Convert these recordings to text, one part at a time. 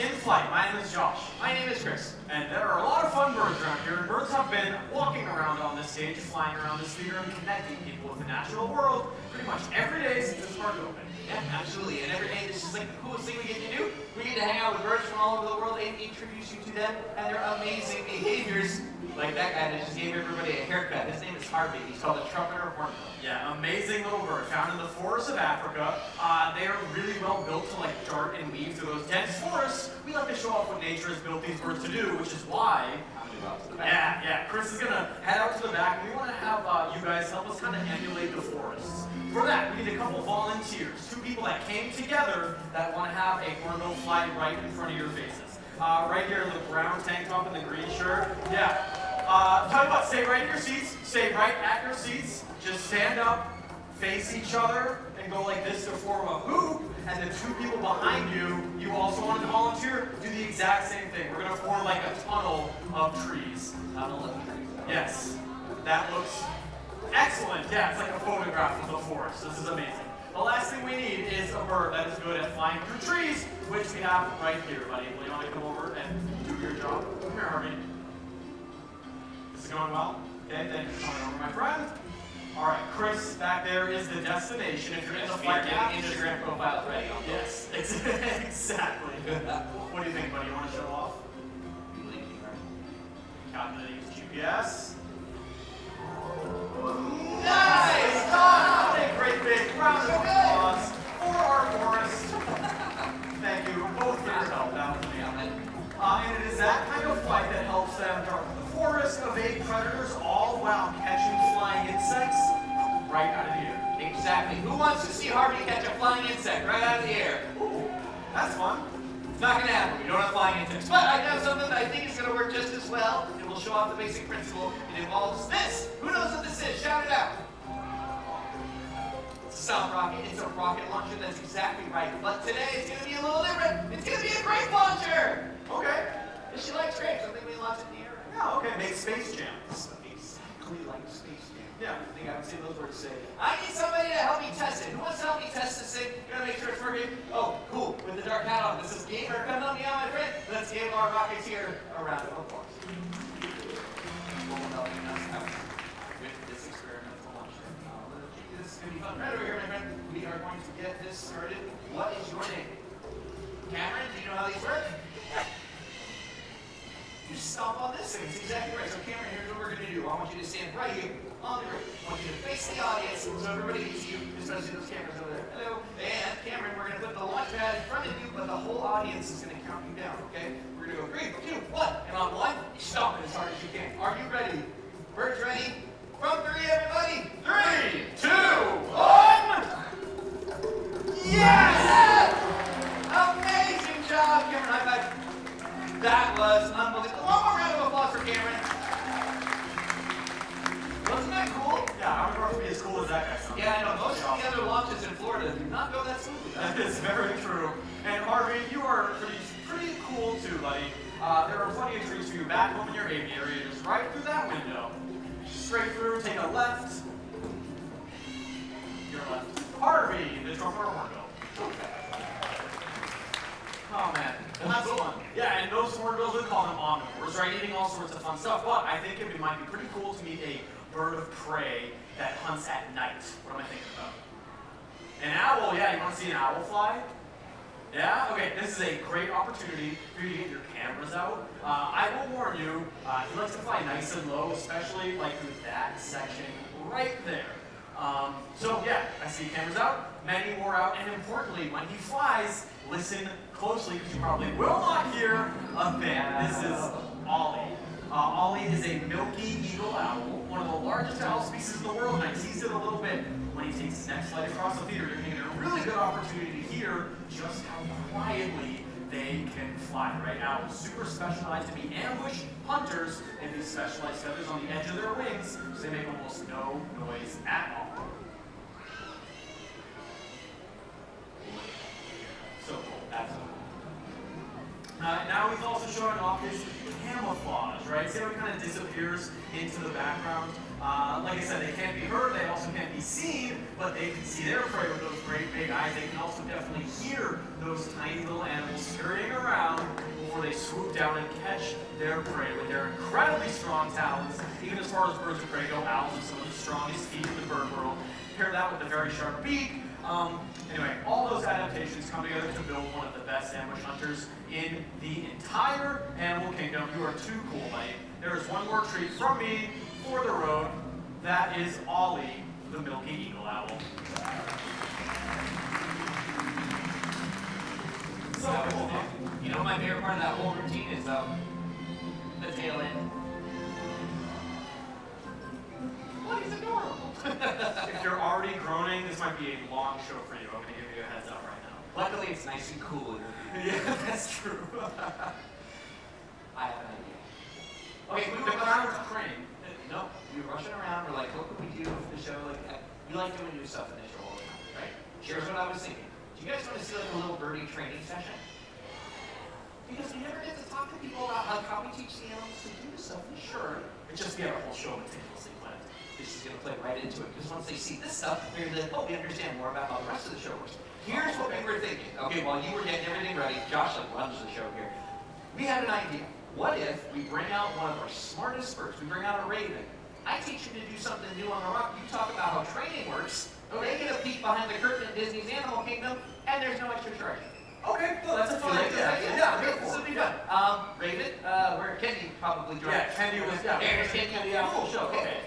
in flight. My name is Josh. My name is Chris. And there are a lot of fun birds around here. Birds have been walking around on this stage, flying around this theater, and connecting people with the natural world pretty much every day since this park opened. Yeah, absolutely. And every day, this is like the coolest thing we get to do. We get to hang out with birds from all over the world and introduce you to them and their amazing behaviors. Like that guy that just gave everybody a haircut. His name is Harvey. He's called a trumpeter hornbill. Yeah, amazing little bird found in the forests of Africa. They are really well built to like dart and weave through those dense forests. We like to show off what nature has built these birds to do, which is why. Yeah. Chris is gonna head out to the back. We want to have you guys help us kind of emulate the forests. For that, we need a couple volunteers, two people that came together that want to have a hornbill fly right in front of your faces. Right here in the brown tank top and the green shirt. Yeah. Tell you what, stay right in your seats. Stay right at your seats. Just stand up, face each other, and go like this to form a hoop. And the two people behind you, you also wanted to volunteer, do the exact same thing. We're gonna form like a tunnel of trees. Tunnel of trees. Yes. That looks excellent. Yeah, it's like a photograph of the forest. This is amazing. The last thing we need is a bird that is good at flying through trees, which we have right here, buddy. Will you want to come over and do your job? Come here, Harvey. This is going well? Okay, thank you for coming over, my friend. All right, Chris, back there is the destination. If you're in the flight now, Instagram profile ready. Yes, exactly. What do you think, buddy? You want to show off? Calculating his GPS. Nice! Done! A great big round of applause for our forest. Thank you both for your help. That was amazing. And it is that kind of flight that helps them dart the forest, evade predators, all while catching flying insects right out of the air. Exactly. Who wants to see Harvey catch a flying insect right out of the air? Ooh, that's fun. It's not going to happen. We don't have flying insects. But I have something that I think is going to work just as well. It will show off the basic principle. It involves this. Who knows what this is? Shout it out. It's a sound rocket. It's a rocket launcher. That's exactly right. But today it's going to be a little different. It's going to be a grape launcher. Okay. If she likes grapes, I think we launch it in the air. Yeah, okay. Make Space Jam. Exactly like Space Jam. Yeah. I think I would say those words say, I need somebody to help me test it. Who wants to help me test this thing? You gotta make sure it's working. Oh, cool. With the dark hat on. This is Gamer. Come help me out, my friend. Let's give our rocketeer a round of applause. Who will help us out with this experimental launcher? This is gonna be fun. Right over here, my friend. We are going to get this started. What is your name? Cameron, do you know how these work? You stomp on this thing. It's exactly right. So Cameron, here's what we're going to do. I want you to stand right here on the grid. I want you to face the audience so everybody can see you, especially those cameras over there. Hello. And Cameron, we're going to put the launch pad in front of you, but the whole audience is going to count you down, okay? We're going to go 3, 2, 1. And on 1, you stomp it as hard as you can. Are you ready? Birds ready? From 3, everybody. 3, 2, 1. Yes! Amazing job, Cameron. High five. That was unbelievable. One more round of applause for Cameron. Wasn't that cool? Yeah, I would love to be as cool as that guy sounds. Yeah, I know. Most of the other launches in Florida do not go that smoothly. That is very true. And Harvey, you are pretty cool too, buddy. There are plenty of trees for you back home in your aviary. Just right through that window. Straight through, take a left. Your left. Harvey, the trumpeter hornbill. Oh man, and that's fun. Yeah, and those hornbills, we call them omnivores, right? Eating all sorts of fun stuff. But I think it might be pretty cool to meet a bird of prey that hunts at night. What am I thinking about? An owl, yeah, you want to see an owl fly? Yeah? Okay, this is a great opportunity for you to get your cameras out. I will warn you, he likes to fly nice and low, especially like through that section right there. So yeah, I see cameras out, many more out, and importantly, when he flies, listen closely because you probably will not hear a thing. This is Ollie. Ollie is a milky eagle owl, one of the largest owl species in the world, and I teased it a little bit. When he takes his next flight across the theater, you're going to get a really good opportunity to hear just how quietly they can fly. Right now, super specialized to be ambush hunters, and these specialized feathers on the edge of their wings, so they make almost no noise at all. So cool, absolutely. Now he's also showing off his camouflage, right? See how he kind of disappears into the background? Like I said, they can't be heard, they also can't be seen, but they can see their prey with those great big eyes. They can also definitely hear those tiny little animals scurrying around before they swoop down and catch their prey with their incredibly strong talons. Even as far as birds of prey go, owls have some of the strongest feet in the bird world. Pair that with a very sharp beak. Anyway, all those adaptations come together to build one of the best ambush hunters in the entire animal kingdom. You are too cool, buddy. There is one more treat from me for the road. That is Ollie, the Milky Eagle Owl. So cool, huh? You know, my favorite part of that whole routine is the tail end. What is adorable? If you're already groaning, this might be a long show for you. I'm going to give you a heads up right now. Luckily, it's nice and cool. Yeah, that's true. I have an idea. Okay, we went around with the crane. No, we were rushing around. We're like, what can we do for the show? Like, we like doing new stuff in the show all the time, right? Here's what I was thinking. Do you guys want to see like a little birdie training session? Because we never get to talk to people about how we teach the animals to do this stuff. Sure, It's just we have a whole show meticulously planned. this is going to play right into it. Because once they see this stuff, they're going to be like, oh, we understand more about how the rest of the show works. Here's what we were thinking. Okay, while you were getting everything ready, Josh like runs the show here. We had an idea. What if we bring out one of our smartest birds? We bring out a raven. I teach him to do something new on the rock. You talk about how training works. They get a peek behind the curtain in Disney's Animal Kingdom, and there's no extra charge. Okay, no, that's a fun idea. Yeah, this will be fun. Raven, where Kendi probably joined. Yeah, Kendi was, yeah. Kendi, cool show. Okay.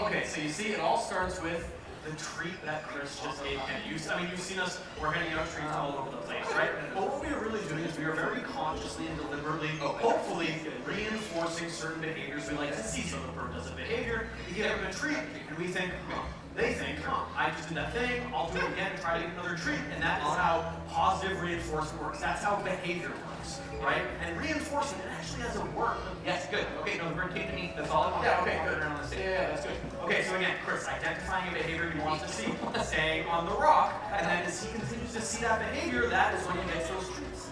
Okay, so you see, it all starts with the treat that Chris just gave Kendi. You've seen us, we're handing out treats all over the place, right? But what we are really doing is we are very consciously and deliberately, hopefully, reinforcing certain behaviors we like to see. So the bird does a behavior, we give him a treat, and we think, they think, I just did that thing, I'll do it again and try to get another treat. And that is how positive reinforcement works. That's how behavior works, right? And reinforcement, it actually has a word. Yes, good. Okay, no, the bird came to me. That's all I want. Yeah, okay, good. Around the stage. Yeah, that's good. Okay, so again, Chris, identifying a behavior he wants to see, staying on the rock, and then as he continues to see that behavior, that is when he gets those treats.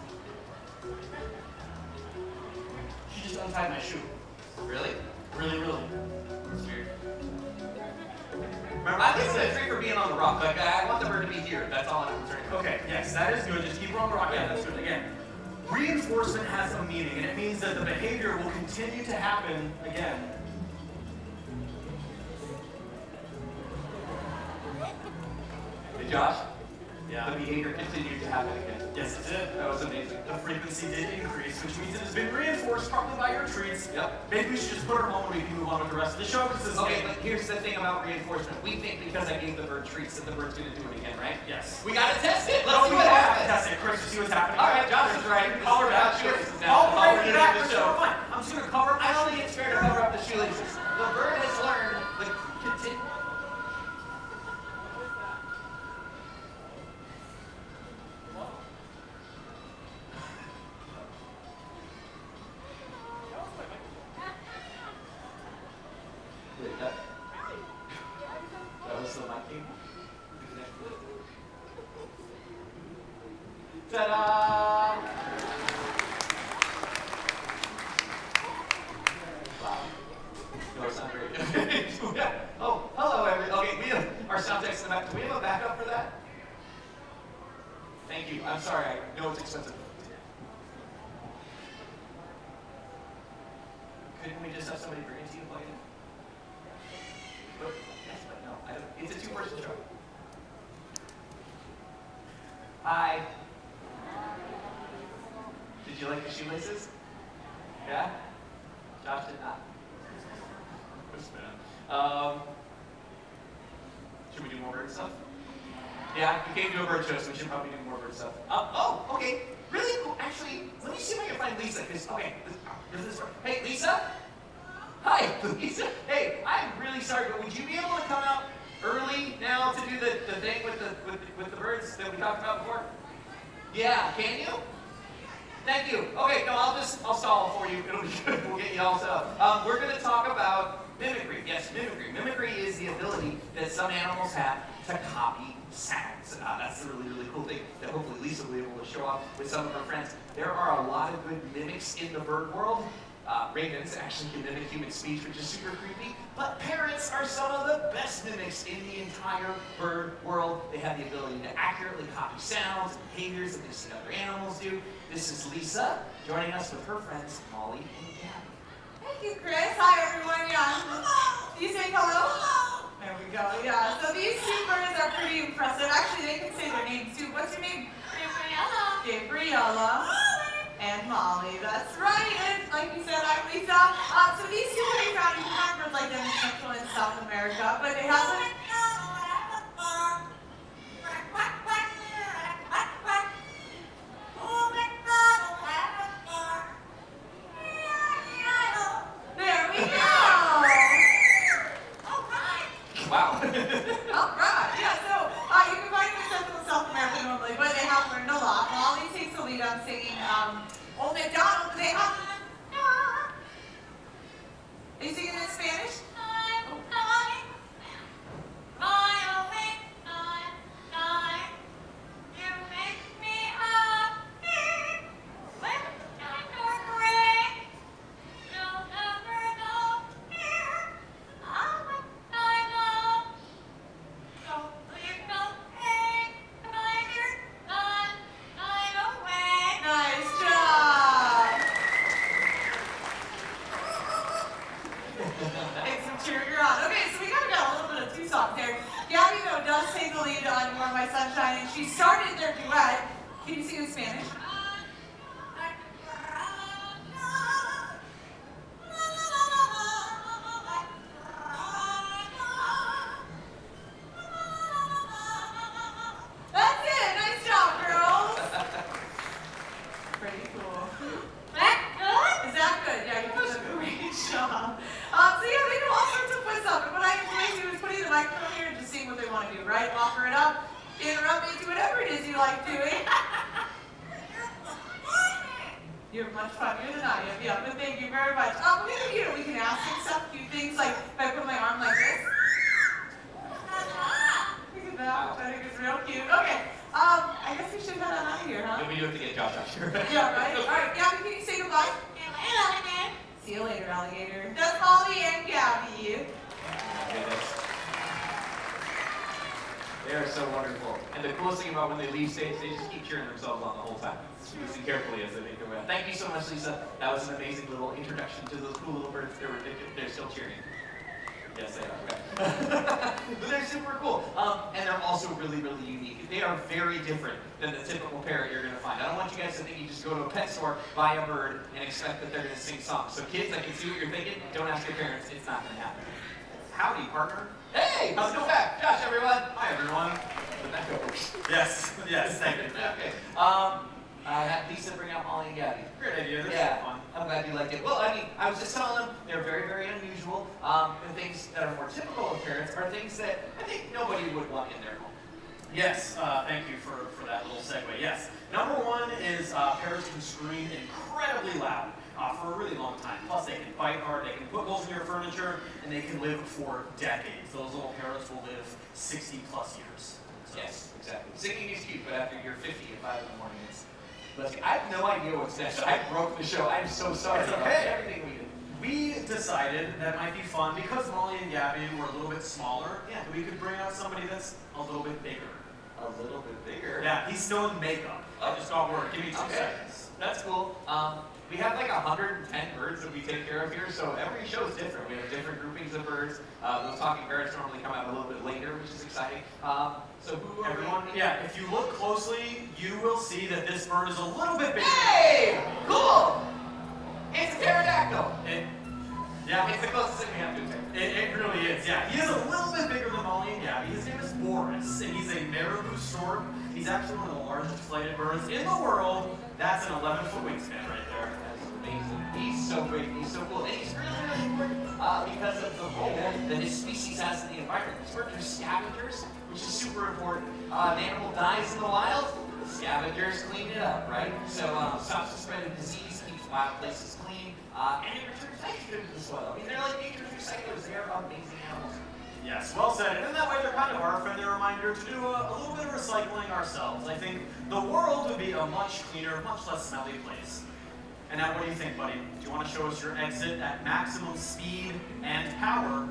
She just untied my shoe. Really? Really, really. That's weird. Remember, I think it's a treat for being on the rock. Like, I want the bird to be here. That's all I'm concerned about. Okay, yes, that is good. Just keep her on the rock. Yeah, that's good. Again, reinforcement has a meaning, and it means that the behavior will continue to happen again. Hey, Josh? Yeah. The behavior continued to happen again. Yes, it did. That was amazing. The frequency did increase, which means it has been reinforced probably by your treats. Yep. Maybe we should just put her home and we can move on with the rest of the show because this is Okay, but here's the thing about reinforcement. We think because I gave the bird treats that the bird's going to do it again, right? Yes. We got to test it. Let's No, see we what have to happens. test it. Chris, you see what's happening? All right, Josh is right. Call her back. Shoelaces now. I'll bring We're it back. gonna do the Chris, show. fine. I'm just going to cover I don't think it's fair to cover up the shoelaces. The bird has learned the continue. Wait, that was the mic thing. Ta-da! Wow. No, it's not great. Yeah. Oh, hello, everyone. Okay, we have our sound tech's in the back. Do we have a backup for that? Thank you. I'm sorry. I know it's expensive. Couldn't we just have somebody bring it to you and plug it in? But, yes, but no. I don't, it's a two-person show. Hi. Did you like the shoelaces? Yeah? Josh did not. That's bad. Should we do more bird stuff? Yeah, we came to a bird show, so we should probably do more bird stuff. Oh, okay. Really cool. Actually, let me see if I can find Lisa, because, okay, this is, hey, Lisa? Hi, Lisa. Hey, I'm really sorry, but would you be able to come out early now to do the thing with the birds that we talked about before? Yeah, can you? Thank you. Okay, no, I'll stall for you. It'll be good. We'll get you all set up. We're going to talk about mimicry. Yes, mimicry. Mimicry is the ability that some animals have to copy sounds. That's a really, really cool thing that hopefully Lisa will be able to show off with some of her friends. There are a lot of good mimics in the bird world. Ravens actually can mimic human speech, which is super creepy, but parrots are some of the best mimics in the entire bird world. They have the ability to accurately copy sounds and behaviors that they've seen other animals do. This is Lisa joining us with her friends Molly and Gabby. Thank you, Chris. Hi, everyone. Yeah. Do you say hello? There we go. Yeah. So these two birds are pretty impressive. Actually, they can say their names too. What's your name? Gabriella. Gabriella. And Molly. That's right. And like you said, I'm Lisa. So these two can be found in birds like them in Central and South America, but they have them. There we go. Wow. All right. Yeah. So you can find them in Central and South America normally, but they have learned a lot. Molly takes the lead on singing Old MacDonald. They have. Are you singing in Spanish? She started their duet. Can you sing in Spanish? That's it. Nice job, girls. Pretty cool. That good? Is that good? Yeah, you did a great job. So yeah, they do all sorts of fun stuff. And what I enjoy doing is putting the microphone here and just seeing what they want to do, right? Offer it up. Interrupt me, do whatever it is you like doing. You're much funnier than I am, yeah, but thank you very much. We can ask and stuff, do things like if I put my arm like this. Look at that, I think it's real cute. Okay, I guess we should head on out of here, huh? We do have to get Josh out here. Yeah, right? All right, Gabby, can you say goodbye? See you later, alligator. That's Molly and Gabby. They are so wonderful. And the coolest thing about when they leave stage, they just keep cheering themselves on the whole time. So listen carefully as they make their way out. Thank you so much, Lisa. That was an amazing little introduction to those cool little birds. They're still cheering. Yes, they are. Okay. But they're super cool. And they're also really, really unique. They are very different than the typical parrot you're going to find. I don't want you guys to think you just go to a pet store, buy a bird, and expect that they're going to sing songs. So kids, I can see what you're thinking. Don't ask your parents. It's not going to happen. Howdy, partner. Hey, how's it going back? Josh, everyone. Hi, everyone. Yes, thank you. Okay. Lisa, bring out Molly and Gabby. Great idea. This Yeah, is fun. I'm glad you liked it. Well, I was just telling them they're very, very unusual. And things that are more typical of parrots are things that I think nobody would want in their home. Yes, thank you for that little segue. Yes. Number one is parrots can scream incredibly loud for a really long time. Plus, they can bite hard, they can put holes in your furniture, and they can live for decades. Those little parrots will live 60 plus years. So. Yes, exactly. Singing is cute, but after you're 50 at 5 in the morning, it's... I have no idea what's next. I broke the show. I'm so sorry It's about okay. everything we did. We decided that might be fun because Molly and Gabby were a little bit smaller. Yeah. We could bring out somebody that's a little bit bigger. A little bit bigger. Yeah, he's still in makeup. I just got word. Give me 2 seconds. That's cool. We have like 110 birds that we take care of here, so every show is different. We have different groupings of birds. Those talking parrots normally come out a little bit later, which is exciting. So who are Everyone, yeah, if you look closely, you will see that this bird is a little bit bigger. Hey! Cool! It's a pterodactyl! Yeah, It's the closest thing we have to a pterodactyl. it really is. Yeah, he is a little bit bigger than Molly and Gabby. His name is Boris, and he's a marabou stork. He's actually one of the largest flighted birds in the world. That's an 11-foot wingspan right there. That's amazing. He's so great. He's so cool. And he's really, really important because of the role that his species has in the environment. These birds are scavengers, which is super important. An animal dies in the wild, scavengers clean it up, right? So stops the spread of disease, keeps wild places clean, and it returns nitrogen to the soil. I mean, they're like nature's recyclers. They are amazing animals. Yes, well said. And in that way, they're kind of our friendly reminder to do a little bit of recycling ourselves. I think the world would be a much cleaner, much less smelly place. And now, what do you think, buddy? Do you want to show us your exit at maximum speed and power?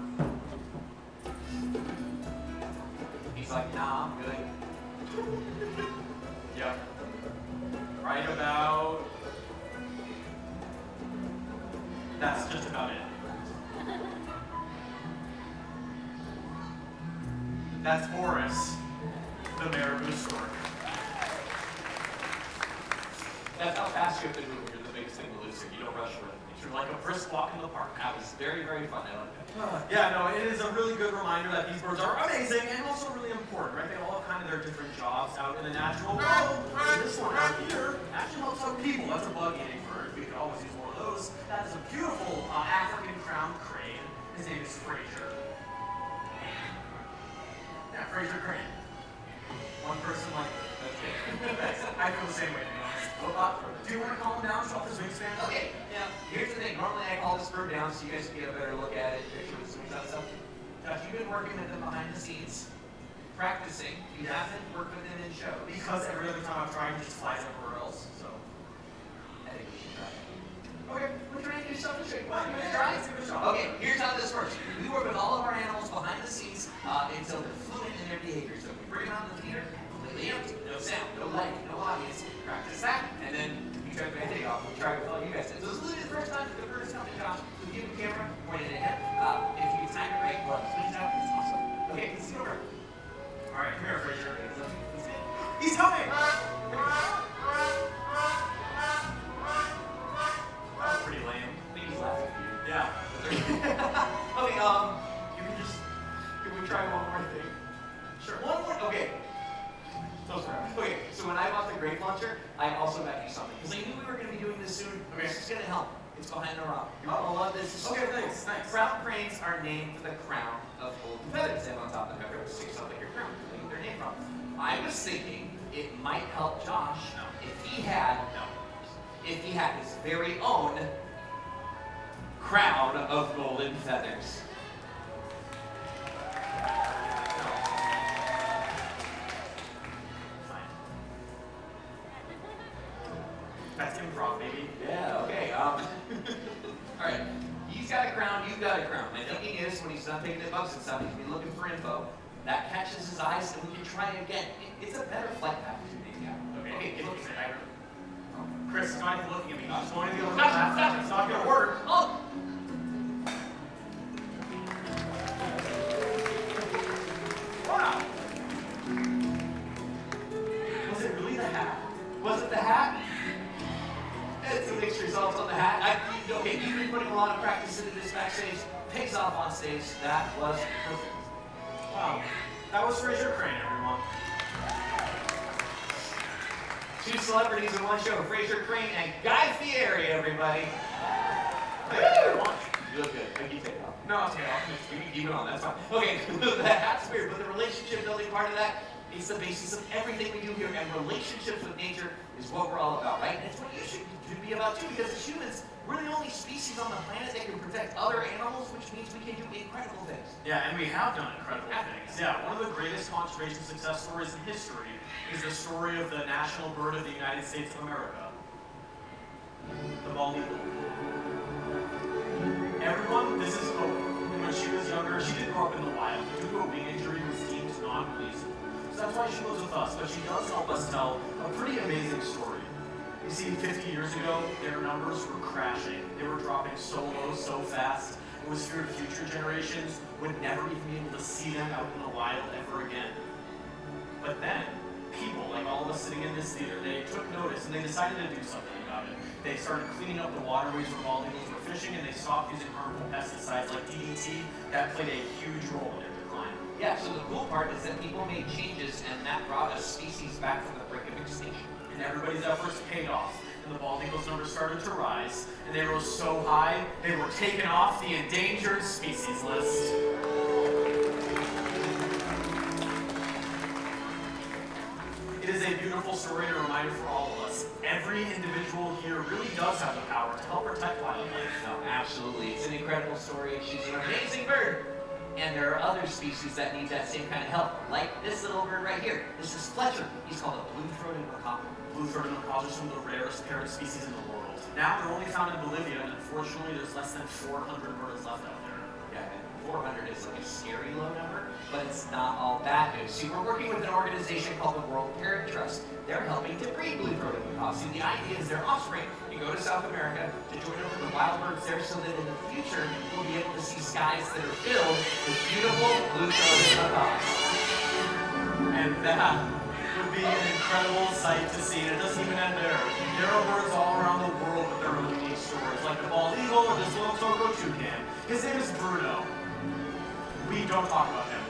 He's like, nah, I'm good. Yep. Right about... That's just about it. That's Boris, the mayor of Boostork. That's how fast you have to move. You're the biggest thing to lose it. You don't rush for it. You're like a brisk walk in the park. That was very, very fun. I like that. Yeah, no, it is a really good reminder that these birds are amazing and also really important, right? They all have kind of their different jobs out in the natural world. And this one out here actually helps out people. That's a bug-eating bird. We could always use one of those. That is a beautiful African crowned crane. His name is Fraser. Yeah, Fraser Crane. One person like I feel the same way, to be honest. Do you want to calm him down, show off his wingspan? Okay, now, here's the thing. Normally I call this bird down so you guys can get a better look at it, picture with some stuff. Josh, you've been working with him behind the scenes, practicing. You haven't worked with him in show. Because every other time I've tried, he just flies everywhere else, so. I think we should try. Okay, We're trying to do something straight. Well, You wanna yeah, try? let's give it a shot. Okay, here's how this works. We work with all of our animals behind the scenes until they're fluent in their behavior. So we bring them out in the theater, completely empty, no sound, no light, no audience. Practice that, and then you try to make it off. We'll try with all you guys. So this is literally the first time that the bird is coming, Josh. So give the camera, point it at him. If you can time it right, well, swings out, it's awesome. Okay, let's see over. All right, come here, Fraser. He's coming! That was pretty lame. I think he's laughing at you. Yeah. Okay, you can just, can we try one more thing? Sure. One more, okay. Okay, so when I bought the grape launcher, I also got you something. Because I knew we were going to be doing this soon. Okay. This is going to help. It's behind the rock. You're going to love this. It's Okay, super thanks, cool. thanks. Crown cranes are named for the crown of golden feathers they have on top of their head, which sticks out like your crown. Where they get their name from. I was thinking it might help Josh if he had his very own crown of golden feathers. Fine. That's improv, baby. Yeah, okay. Alright. He's got a crown, you've got a crown. My thinking is when he's done taking the bugs and stuff, he can be looking for info. That catches his eyes and we can try it again. It's a better flight path to make that. Okay, Okay, look. Chris is not even looking at me. He's just going to the other left. It's not going to work. Oh! Wow. Was it really the hat? Was it the hat? It's a mixed results on the hat. Okay, you've been putting a lot of practice into this backstage. Pays off on stage. That was perfect. Wow. That was Fraser Crane, everyone. Two celebrities in one show, Fraser Crane and Guy Fieri, everybody. Thank you very much. You look good. I keep taking it off. No, it's okay. We can keep it on, that's fine. Okay, the hat's weird, but the relationship building part of that is the basis of everything we do here, and relationships with nature is what we're all about, right? And it's what you should be about too, because as humans, we're the only species on the planet that can protect other animals, which means we can do incredible things. Yeah, and we have done incredible things. Yeah, one of the greatest conservation success stories in history is the story of the national bird of the United States of America, the bald eagle. Everyone, this is Hope. When she was younger, she didn't grow up in the wild. Due to a wing injury, was deemed non-releasable. So that's why she lives with us, but she does help us tell a pretty amazing story. You see, 50 years ago, their numbers were crashing. They were dropping so low, so fast. It was feared future generations would never even be able to see them out in the wild ever again. But then, people, like all of us sitting in this theater, they took notice and they decided to do something about it. They started cleaning up the waterways where bald eagles were fishing, and they stopped using harmful pesticides like DDT. That played a huge role in their decline. Yeah, so the cool part is that people made changes, and that brought a species back from the brink of extinction. And everybody's efforts paid off, and the bald eagles' numbers started to rise, and they rose so high, they were taken off the endangered species list. It is a beautiful story and a reminder for all of us. Every individual here really does have the power to help protect wildlife. No, absolutely. It's an incredible story. She's an amazing bird. And there are other species that need that same kind of help, like this little bird right here. This is Fletcher. He's called a blue-throated macaque. Blue-throated macaques are some of the rarest parrot species in the world. Now they're only found in Bolivia, and unfortunately there's less than 400 birds left out there. Yeah, and 400 is like a scary low number, but it's not all bad news. See, we're working with an organization called the World Parrot Trust. They're helping to breed blue-throated macaques. See, the idea is their offspring can go to South America to join up with the wild birds there so that in the future we'll be able to see skies that are filled with beautiful blue-throated macaques. And that would be an incredible sight to see, and it doesn't even end there. There are birds all around the world with their own unique stories, like the bald eagle or this little toco toucan. His name is Bruno. We don't talk about him.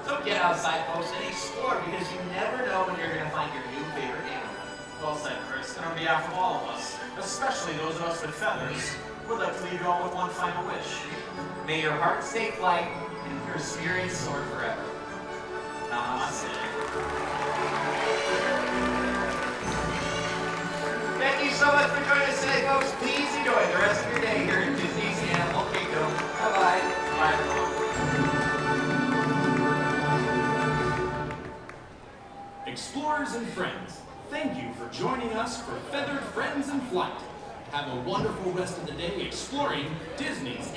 So get outside, folks, and explore, because you never know when you're going to find your new favorite animal. Well said, Chris. And on behalf of all of us, especially those of us with feathers, we'd like to leave you all with one final wish. May your hearts take flight and your spirits soar forever. Namaste. Thank you so much for joining us today, folks. Please enjoy the rest of your day here at Disney's Animal Kingdom. Bye-bye. Bye, everyone. Explorers and friends, thank you for joining us for Feathered Friends in Flight. Have a wonderful rest of the day exploring Disney's